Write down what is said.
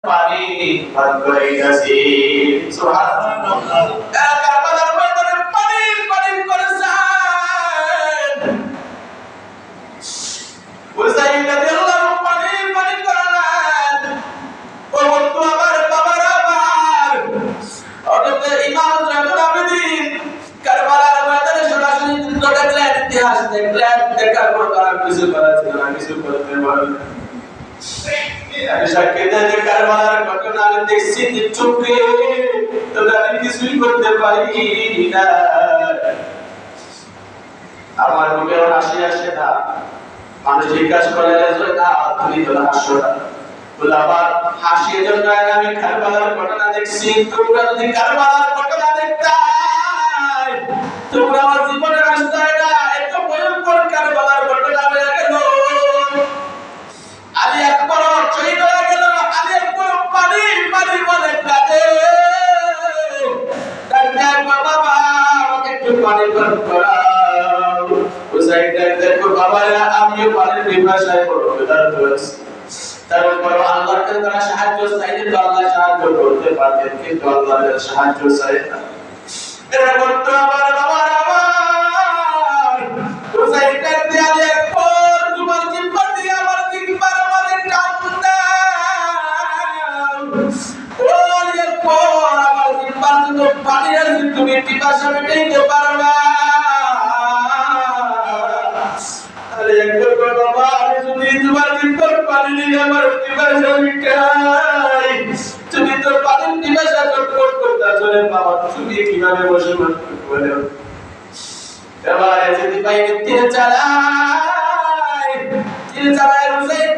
পানি পান করাইতাছি সুবহানাল্লাহ কারবালার ময়দানে পানি পানি করেছেন হুসাইন রাদিয়াল্লাহু পানি পানি করালেন ও বন্ধু আমার বাবারা আমার অনেক ইমাম জানুল আবেদিন কারবালার ময়দানে সরাসরি যুদ্ধ দেখলেন ইতিহাস দেখলেন দেখার পর তারা কিছু করার ছিল না কিছু করতে পারলেন আমি সাক্ষীতে যে কারবালার ঘটনা আমি দেখছি চোখে তবে আমি কিছুই করতে পারি না আমার মুখে হাসি আসে না মানুষ জিজ্ঞাসা করে না তুমি তো হাসো না বলে আবার হাসির জন্য আমি কারবালার ঘটনা দেখছি তোমরা যদি কারবালার ঘটনা দেখতাই তোমরা আমার জীবনে আসতে না এত ভয়ঙ্কর কারবালার ঘটনা হয়ে গেল আলী আকবর শহীদ হয়ে গেল আলী আকবর পানি পানি বলে কাঁদে তার বাবা আমাকে একটু পানি পান করাও হুসাইন দেখো বাবা আমিও পানির পিপাসায় বড় ক্ষুধার্ত আছি তারপর আল্লাহর কাছে তারা সাহায্য চাইলে তো আল্লাহ সাহায্য করতে পারতেন কিন্তু আল্লাহর সাহায্য চাই না এরা বলতো আমার বাবা আমার হুসাইন দেখতে আলী আকবর তোমার জিম্মা দিয়ে আমার জিম্মার মানে টান দাও ও আলী আকবর আমার জিম্মার তো পানি আছে তুমি পিপাসা মেটাইতে পারবা আলী আকবর বাবা আমি যদি তোমার জিম্মার পানি নিয়ে আমার পিপাসা মিটাই তুমি তো পানির পিপাসা চটপট করতেছো রে বাবা তুমি কিভাবে বসে বলে এবারে যদি বাইরে তীর চালায় হুসাইন